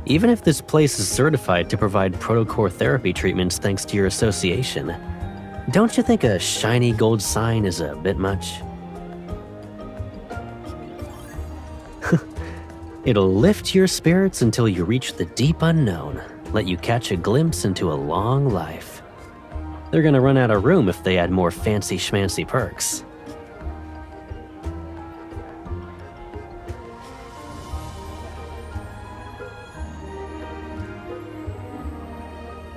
Even if this place is certified to provide protocore therapy treatments thanks to your association, don't you think a shiny gold sign is a bit much? It'll lift your spirits until you reach the deep unknown, let you catch a glimpse into a long life. They're gonna run out of room if they add more fancy schmancy perks.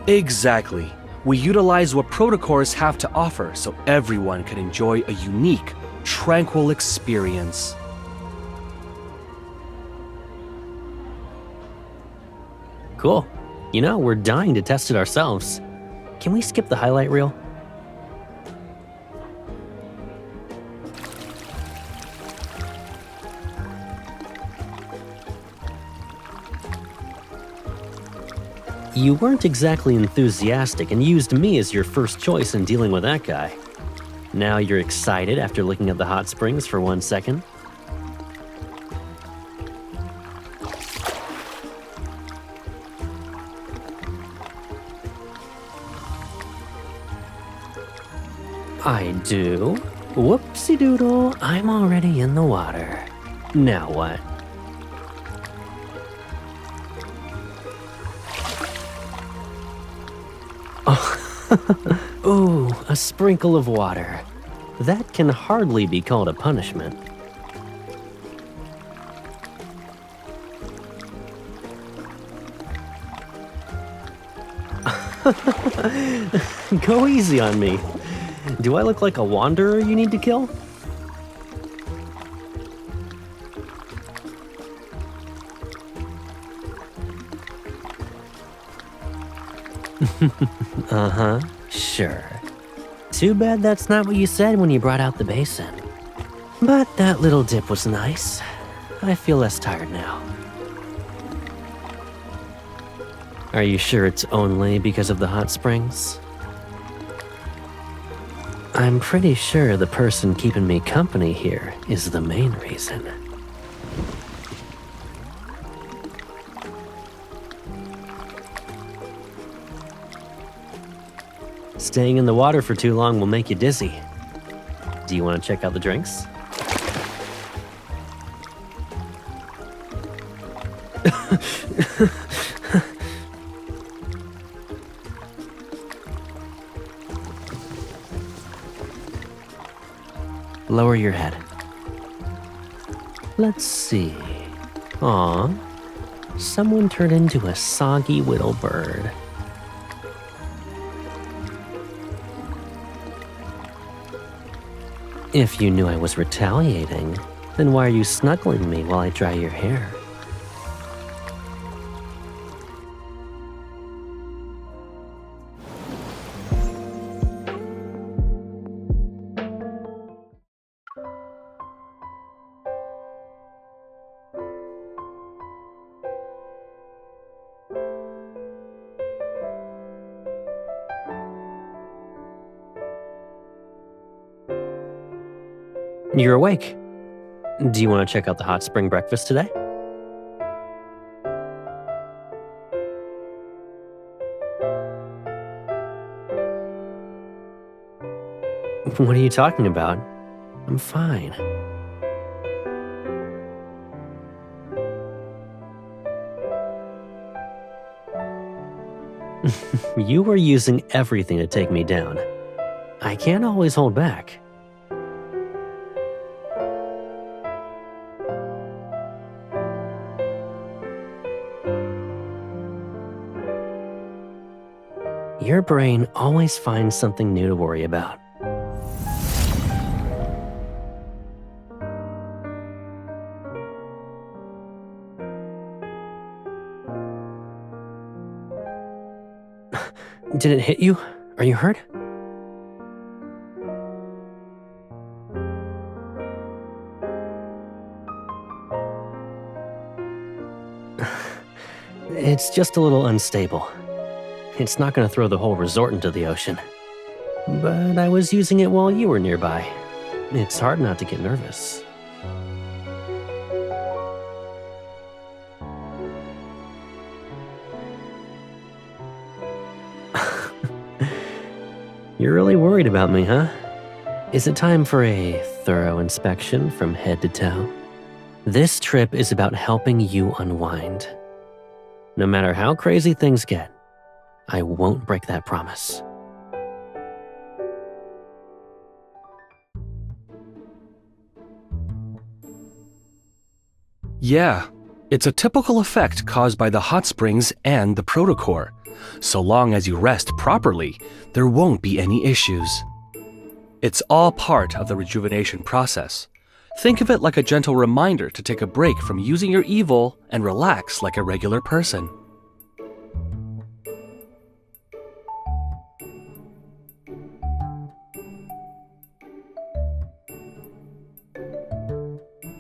Exactly. We utilize what protocors have to offer so everyone can enjoy a unique, tranquil experience. Cool. You know, we're dying to test it ourselves. Can we skip the highlight reel? You weren't exactly enthusiastic and used me as your first choice in dealing with that guy. Now you're excited after looking at the hot springs for 1 second? I do. Whoopsie doodle, I'm already in the water. Now what? Ooh, a sprinkle of water. That can hardly be called a punishment. Go easy on me. Do I look like a wanderer you need to kill? Uh-huh, sure. Too bad that's not what you said when you brought out the basin. But that little dip was nice. I feel less tired now. Are you sure it's only because of the hot springs? I'm pretty sure the person keeping me company here is the main reason. Staying in the water for too long will make you dizzy. Do you want to check out the drinks? Lower your head. Let's see. Aw, someone turned into a soggy whittle bird. If you knew I was retaliating, then why are you snuggling me while I dry your hair? You're awake. Do you want to check out the hot spring breakfast today? What are you talking about? I'm fine. You were using everything to take me down. I can't always hold back. Your brain always finds something new to worry about. Did it hit you? Are you hurt? It's just a little unstable. It's not going to throw the whole resort into the ocean. But I was using it while you were nearby. It's hard not to get nervous. You're really worried about me, huh? Is it time for a thorough inspection from head to toe? This trip is about helping you unwind. No matter how crazy things get, I won't break that promise. Yeah, it's a typical effect caused by the hot springs and the protocore. So long as you rest properly, there won't be any issues. It's all part of the rejuvenation process. Think of it like a gentle reminder to take a break from using your evil and relax like a regular person.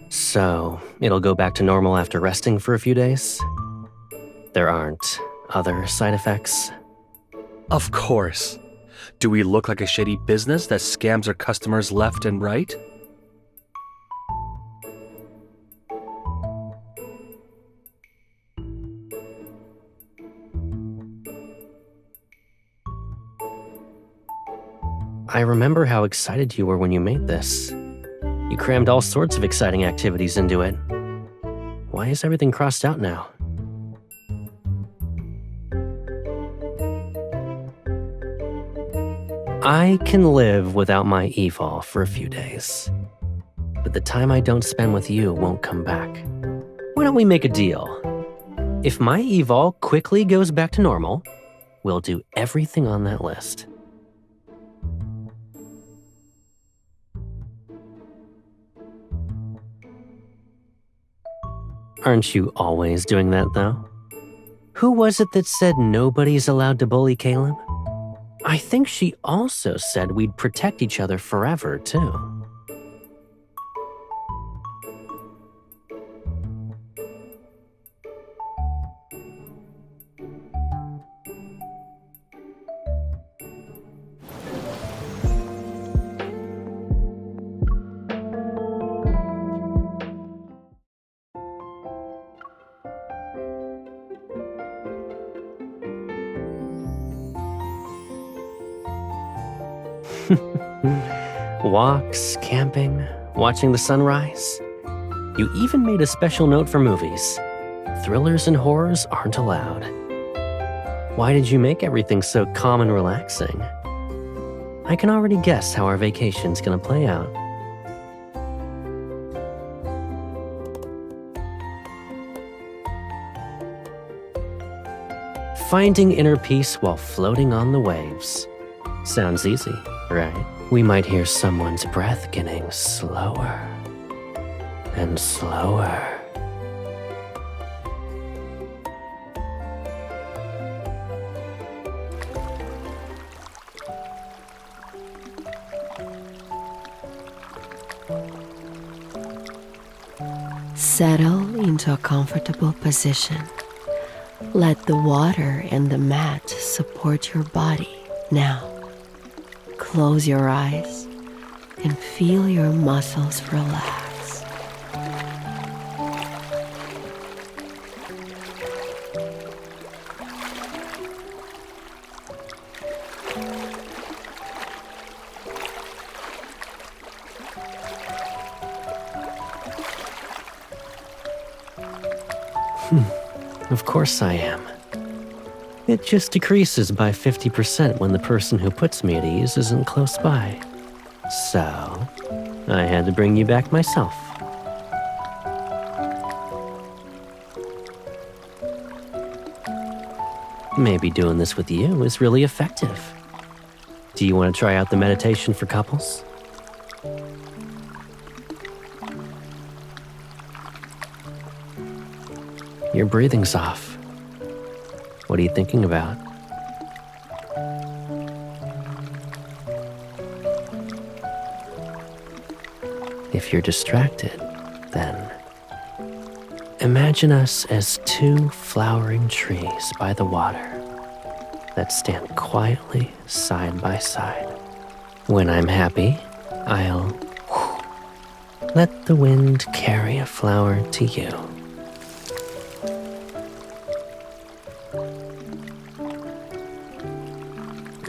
So, it'll go back to normal after resting for a few days? There aren't other side effects? Of course. Do we look like a shady business that scams their customers left and right? I remember how excited you were when you made this. You crammed all sorts of exciting activities into it. Why is everything crossed out now? I can live without my Evol for a few days. But the time I don't spend with you won't come back. Why don't we make a deal? If my Evol quickly goes back to normal, we'll do everything on that list. Aren't you always doing that, though? Who was it that said nobody's allowed to bully Caleb? I think she also said we'd protect each other forever, too. Walks, camping, watching the sunrise. You even made a special note for movies. Thrillers and horrors aren't allowed. Why did you make everything so calm and relaxing? I can already guess how our vacation's gonna play out. Finding inner peace while floating on the waves. Sounds easy, right? We might hear someone's breath getting slower and slower. Settle into a comfortable position. Let the water and the mat support your body now. Close your eyes and feel your muscles relax. Of course I am. It just decreases by 50% when the person who puts me at ease isn't close by. So, I had to bring you back myself. Maybe doing this with you is really effective. Do you want to try out the meditation for couples? Your breathing's off. What are you thinking about? If you're distracted, then imagine us as two flowering trees by the water that stand quietly side by side. When I'm happy, I'll let the wind carry a flower to you.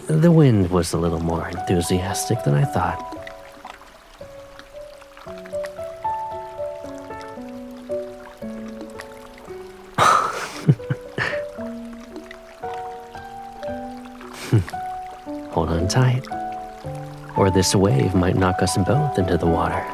The wind was a little more enthusiastic than I thought. Hold on tight, or this wave might knock us both into the water.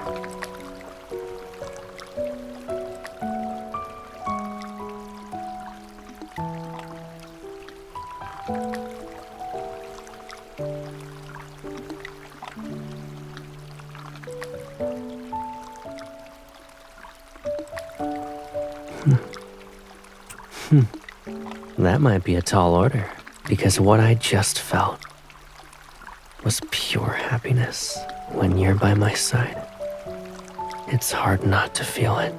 That might be a tall order, because what I just felt was pure happiness when you're by my side. It's hard not to feel it.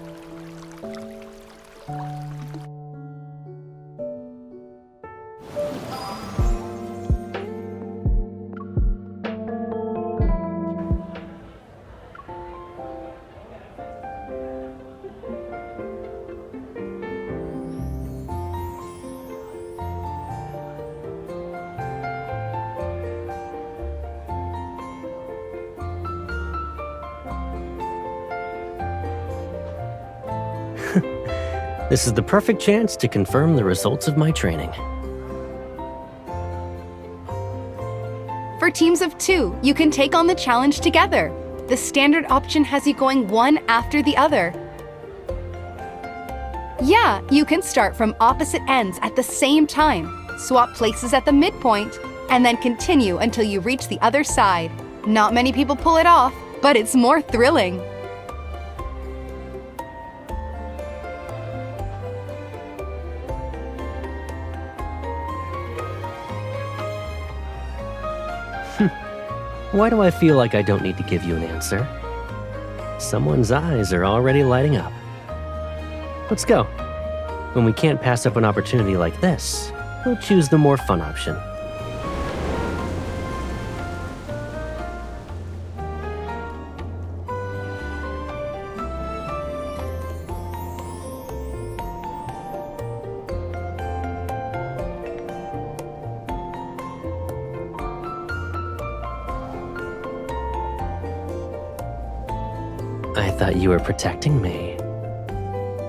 This is the perfect chance to confirm the results of my training. For teams of 2, you can take on the challenge together. The standard option has you going one after the other. Yeah, you can start from opposite ends at the same time, swap places at the midpoint, and then continue until you reach the other side. Not many people pull it off, but it's more thrilling. Why do I feel like I don't need to give you an answer? Someone's eyes are already lighting up. Let's go. When we can't pass up an opportunity like this, we'll choose the more fun option. I thought you were protecting me.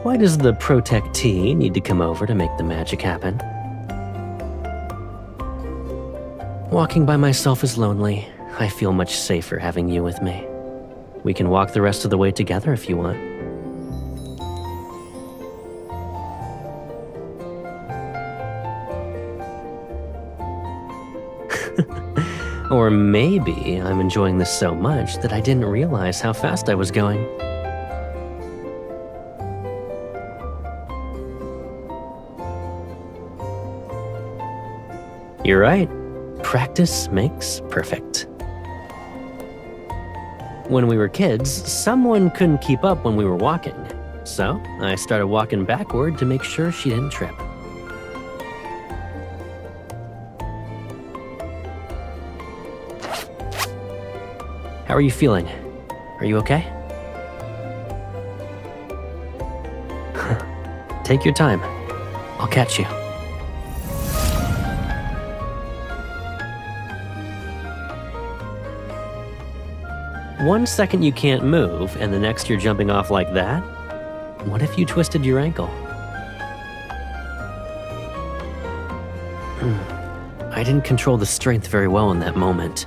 Why does the protectee need to come over to make the magic happen? Walking by myself is lonely. I feel much safer having you with me. We can walk the rest of the way together if you want. Or maybe I'm enjoying this so much that I didn't realize how fast I was going. You're right. Practice makes perfect. When we were kids, someone couldn't keep up when we were walking, so I started walking backward to make sure she didn't trip. How are you feeling? Are you okay? Take your time. I'll catch you. One second you can't move, and the next you're jumping off like that? What if you twisted your ankle? I didn't control the strength very well in that moment.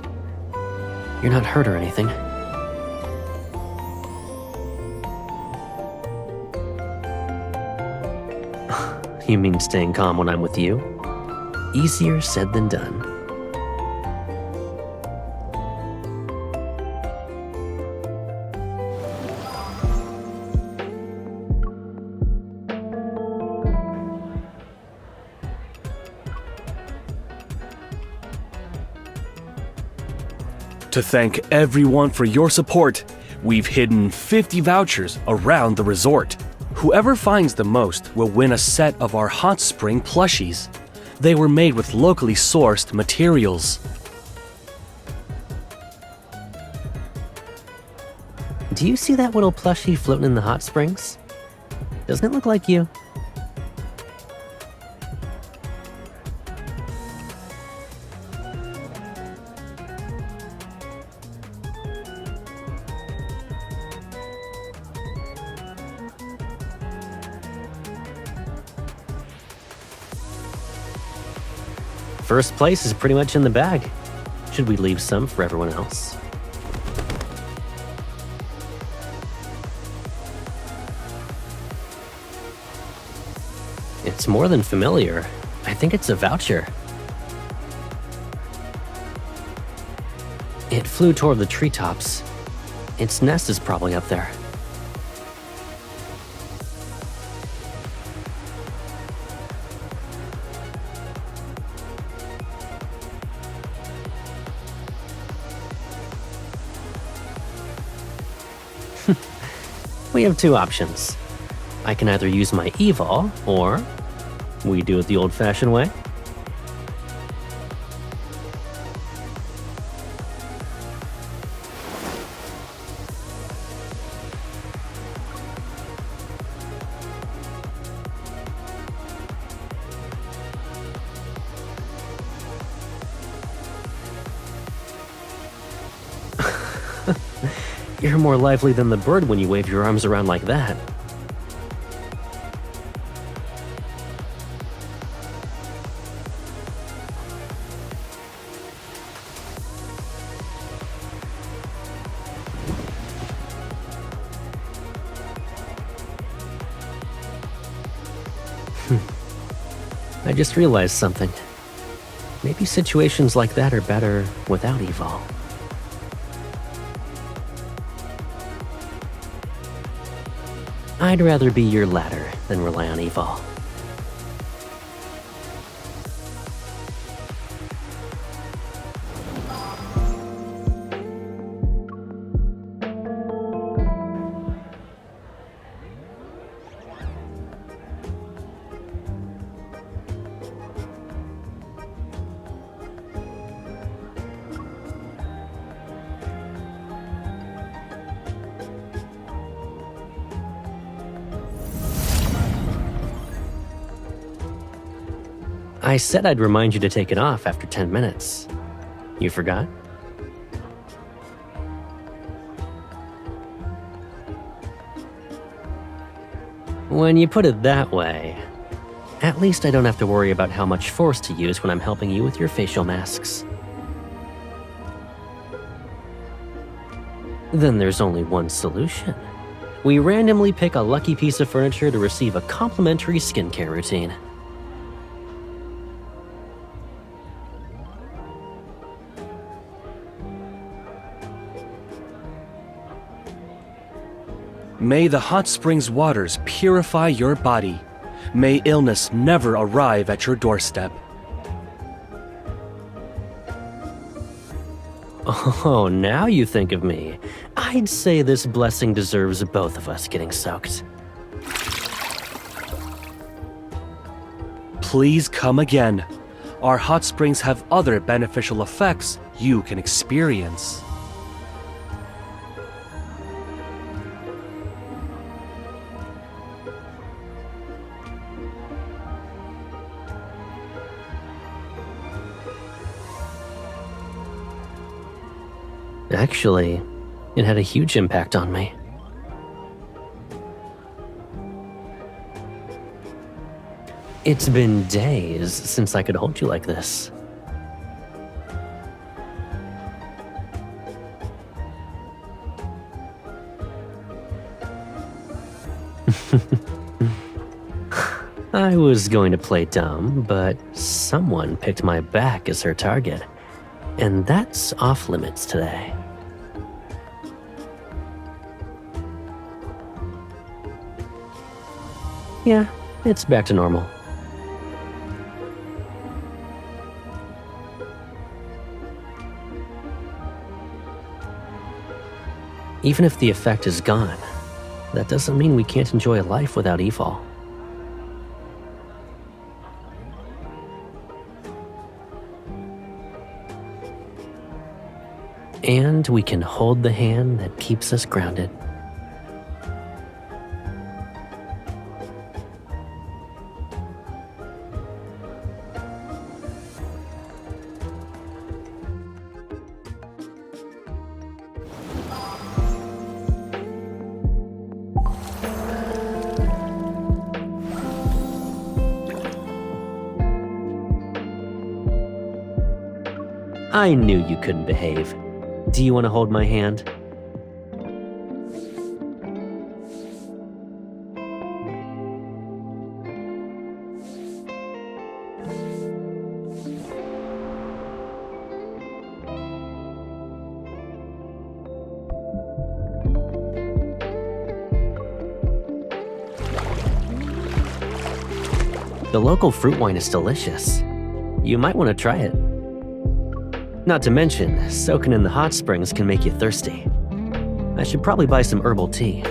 You're not hurt or anything. You mean staying calm when I'm with you? Easier said than done. To thank everyone for your support, we've hidden 50 vouchers around the resort. Whoever finds the most will win a set of our hot spring plushies. They were made with locally sourced materials. Do you see that little plushie floating in the hot springs? Doesn't it look like you? First place is pretty much in the bag. Should we leave some for everyone else? It's more than familiar. I think it's a voucher. It flew toward the treetops. Its nest is probably up there. We have two options. I can either use my Evol, or we do it the old-fashioned way. You're more lively than the bird when you wave your arms around like that. I just realized something. Maybe situations like that are better without Evol. I'd rather be your ladder than rely on Evol. I said I'd remind you to take it off after 10 minutes. You forgot? When you put it that way, at least I don't have to worry about how much force to use when I'm helping you with your facial masks. Then there's only one solution. We randomly pick a lucky piece of furniture to receive a complimentary skincare routine. May the hot springs waters purify your body. May illness never arrive at your doorstep. Oh, now you think of me. I'd say this blessing deserves both of us getting soaked. Please come again. Our hot springs have other beneficial effects you can experience. Actually, it had a huge impact on me. It's been days since I could hold you like this. I was going to play dumb, but someone picked my back as her target, and that's off limits today. Yeah, it's back to normal. Even if the effect is gone, that doesn't mean we can't enjoy life without Evol. And we can hold the hand that keeps us grounded. I knew you couldn't behave. Do you want to hold my hand? The local fruit wine is delicious. You might want to try it. Not to mention, soaking in the hot springs can make you thirsty. I should probably buy some herbal tea.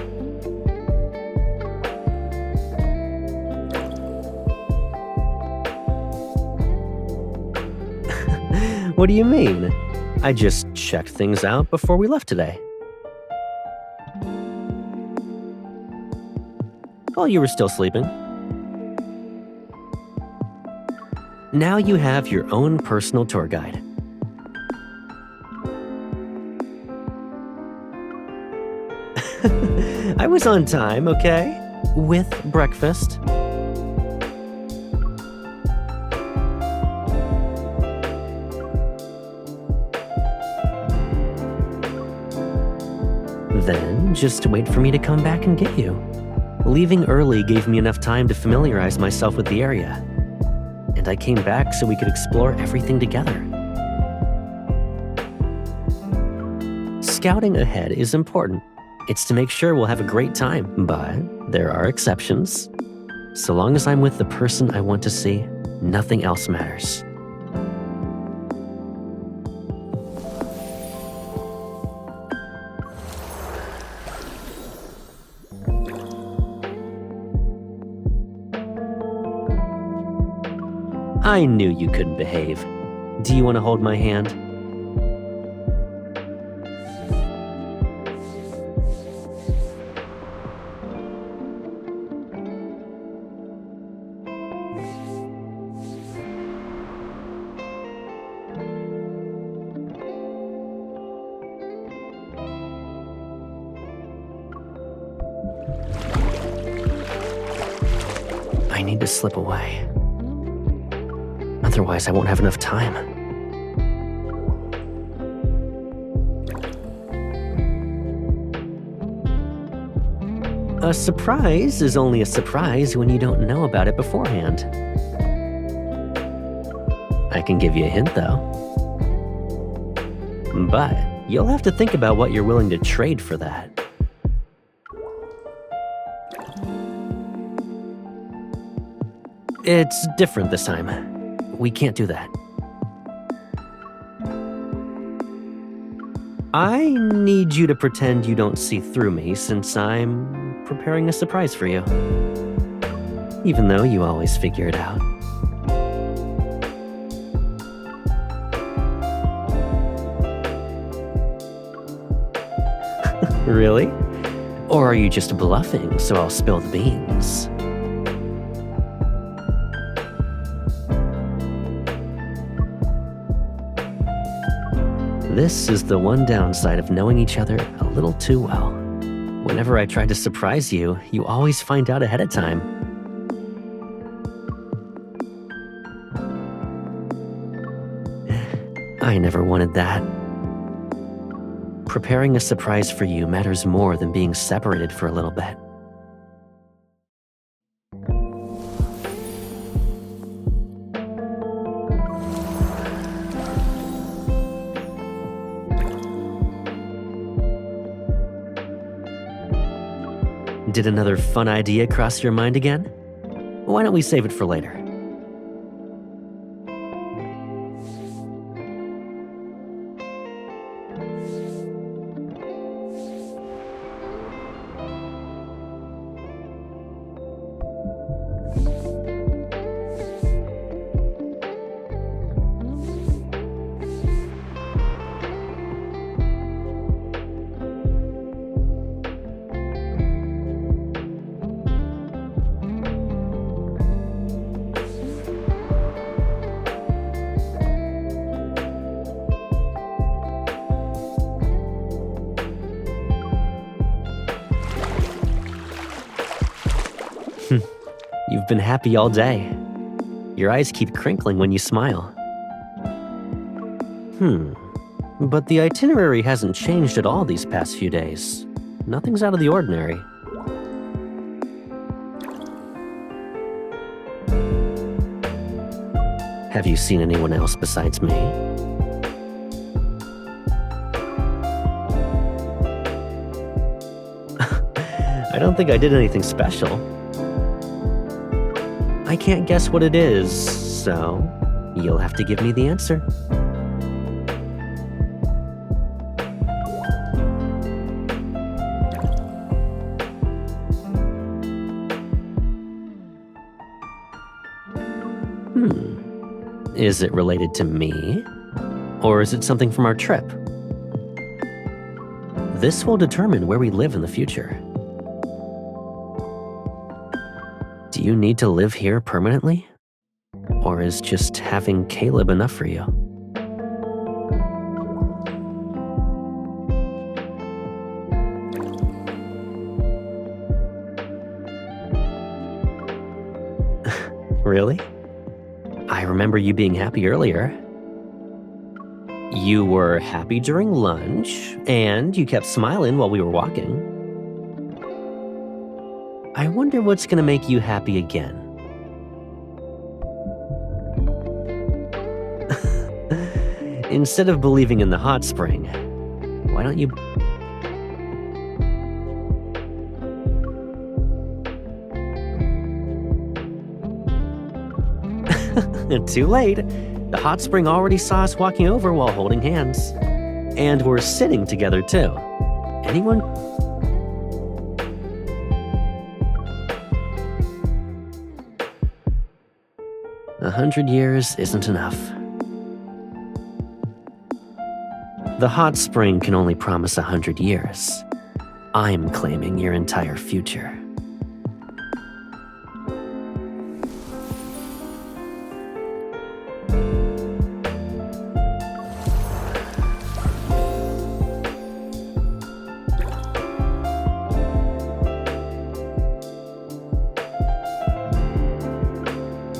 What do you mean? I just checked things out before we left today. While you were still sleeping. Now you have your own personal tour guide. I was on time, okay? With breakfast. Then just wait for me to come back and get you. Leaving early gave me enough time to familiarize myself with the area. And I came back so we could explore everything together. Scouting ahead is important. It's to make sure we'll have a great time, but there are exceptions. So long as I'm with the person I want to see, nothing else matters. I knew you couldn't behave. Do you want to hold my hand? I need to slip away. Otherwise, I won't have enough time. A surprise is only a surprise when you don't know about it beforehand. I can give you a hint, though. But you'll have to think about what you're willing to trade for that. It's different this time. We can't do that. I need you to pretend you don't see through me since I'm preparing a surprise for you. Even though you always figure it out. Really? Or are you just bluffing so I'll spill the beans? This is the one downside of knowing each other a little too well. Whenever I try to surprise you, you always find out ahead of time. I never wanted that. Preparing a surprise for you matters more than being separated for a little bit. Did another fun idea cross your mind again? Why don't we save it for later? You've been happy all day. Your eyes keep crinkling when you smile. But the itinerary hasn't changed at all these past few days. Nothing's out of the ordinary. Have you seen anyone else besides me? I don't think I did anything special. I can't guess what it is, so you'll have to give me the answer. Is it related to me? Or is it something from our trip? This will determine where we live in the future. Do you need to live here permanently? Or is just having Caleb enough for you? Really? I remember you being happy earlier. You were happy during lunch, and you kept smiling while we were walking. I wonder what's gonna make you happy again. Instead of believing in the hot spring, why don't you... Too late. The hot spring already saw us walking over while holding hands. And we're sitting together too. Anyone? A 100 years isn't enough. The hot spring can only promise 100 years. I'm claiming your entire future.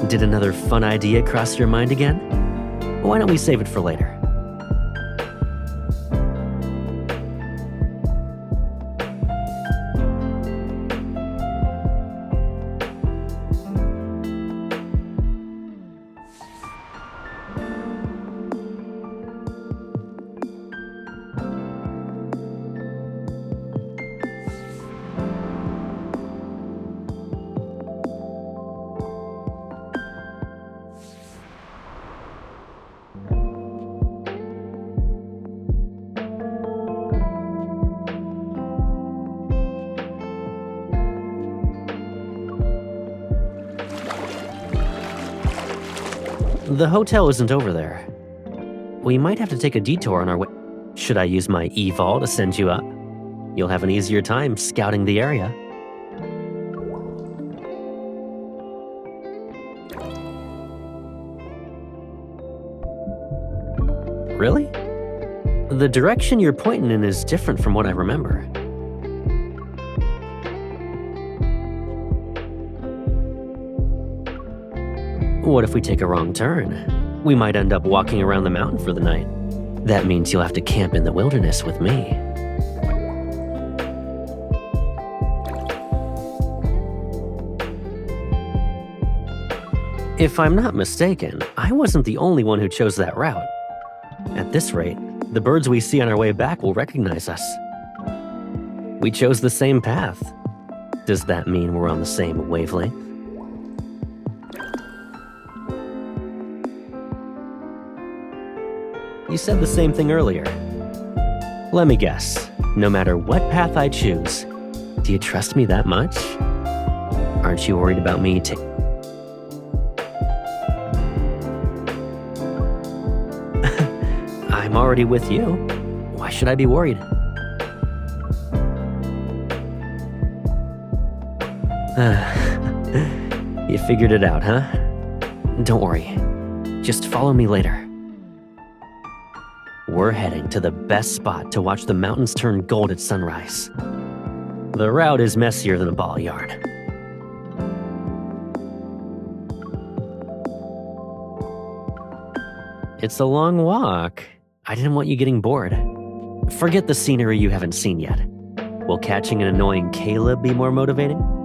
Did another fun idea cross your mind again? Why don't we save it for later? The hotel isn't over there. We might have to take a detour on our way. Should I use my e-vol to send you up? You'll have an easier time scouting the area. Really? The direction you're pointing in is different from what I remember. What if we take a wrong turn? We might end up walking around the mountain for the night. That means you'll have to camp in the wilderness with me. If I'm not mistaken, I wasn't the only one who chose that route. At this rate, the birds we see on our way back will recognize us. We chose the same path. Does that mean we're on the same wavelength? You said the same thing earlier. Let me guess. No matter what path I choose, do you trust me that much? Aren't you worried about me I'm already with you. Why should I be worried? You figured it out, huh? Don't worry. Just follow me later. We're heading to the best spot to watch the mountains turn gold at sunrise. The route is messier than a ball yard. It's a long walk, I didn't want you getting bored. Forget the scenery you haven't seen yet. Will catching an annoying Caleb be more motivating?